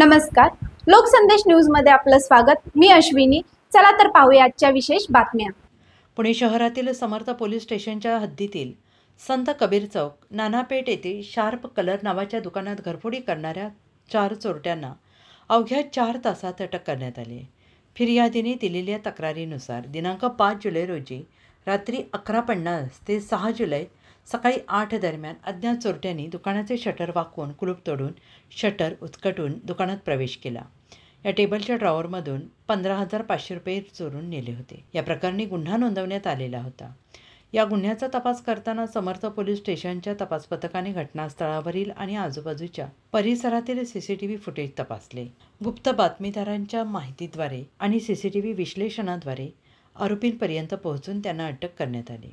नमस्कार, लोकसंदेश न्यूज मध्ये आपलं स्वागत। मी अश्विनी। चला तर पाहूया आजच्या विशेष बातम्या। पुणे शहरातील समर्थ पोलीस स्टेशनच्या हद्दीतील संत कबीर चौक, नानापेठ येथे शार्प कलर नावाच्या दुकानात घरफोडी करणाऱ्या 4 चोरट्यांना अवघ्या 4 तासात अटक करण्यात आली। फिर्यादीने दिलेल्या तक्रारीनुसार दिनांक 5 जुलै रोजी रात्री 11:50 ते 6 जुलै सकाळी 8 दरम्यान अज्ञात चोरट्यांनी दुकानाचे शटर वाकवून कुलूप तोडून शटर उचकटून दुकानात प्रवेश केला। या टेबलच्या ड्रॉवरमधून 15,500 रुपये चोरून नेले होते। या प्रकरणी गुन्हा नोंदवण्यात आलेला होता। या गुन्ह्याचा तपास करताना समर्थ पोलीस स्टेशनच्या तपास पथकाने घटनास्थळावरील आणि आजूबाजूच्या परिसरातील सीसीटीव्ही फुटेज तपासले। गुप्त बातमीदारांच्या माहितीद्वारे आणि सीसीटीव्ही विश्लेषणाद्वारे आरोपींपर्यंत पोहोचून त्यांना अटक करण्यात आली।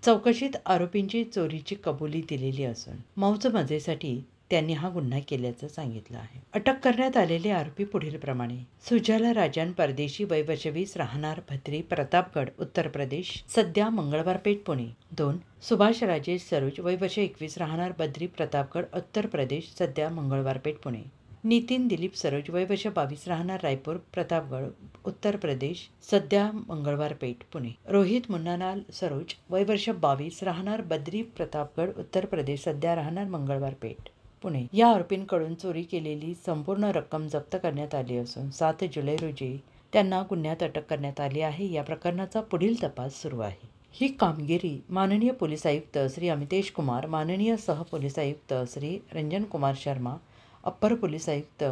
चौकशीत आरोपींची चोरीची कबुली दिलेली असून मौजमजेसाठी त्यांनी हा गुन्हा केल्याचं सांगितलं आहे। अटक करण्यात आलेले आरोपी पुढील प्रमाणे: सुजाला राजन परदेशी, वय वर्ष 20, राहणार भद्री, प्रतापगड, उत्तर प्रदेश, सध्या मंगळवार पेठ, पुणे। 2. सुभाष राजेश सरोज, वय वर्ष 21, राहणार बद्री, प्रतापगड, उत्तर प्रदेश, सध्या मंगळवार पेठ, पुणे। नितीन दिलीप सरोज, वय वर्ष 22, राहणार रायपूर, प्रतापगड, उत्तर प्रदेश, सध्या मंगळवार पेठ, पुणे। रोहित मुन्नालाल सरोज, वय वर्ष 22, राहणार बद्री, प्रतापगड, उत्तर प्रदेश, सध्या राहणार मंगळवार पेठ, पुणे। या आरोपींकडून चोरी केलेली संपूर्ण रक्कम जप्त करण्यात आली असून 7 जुलै रोजी त्यांना गुन्ह्यात अटक करण्यात आली आहे। या प्रकरणाचा पुढील तपास सुरू आहे। ही कामगिरी माननीय पोलीस आयुक्त श्री अमितेश कुमार, माननीय सह पोलीस आयुक्त श्री रंजन कुमार शर्मा, अप्पर पोलीस आयुक्त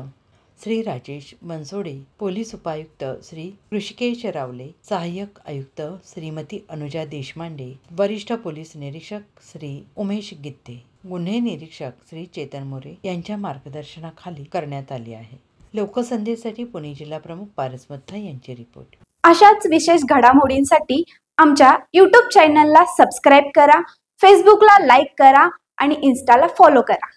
श्री राजेश बनसोडे, पोलीस उपायुक्त श्री ऋषिकेश रावले, सहाय्यक आयुक्त श्रीमती अनुजा देशमांडे, वरिष्ठ पोलीस निरीक्षक श्री उमेश गित्ते, गुन्हे निरीक्षक श्री चेतन मोरे यांच्या मार्गदर्शनाखाली करण्यात आली आहे। लोकसंदेशसाठी पुणे जिल्हा प्रमुख पारस मत्था यांची रिपोर्ट। अशाच विशेष घडामोडींसाठी आमच्या YouTube चॅनलला सबस्क्राइब करा, फेसबुकला लाईक करा आणि इन्स्टाला फॉलो करा।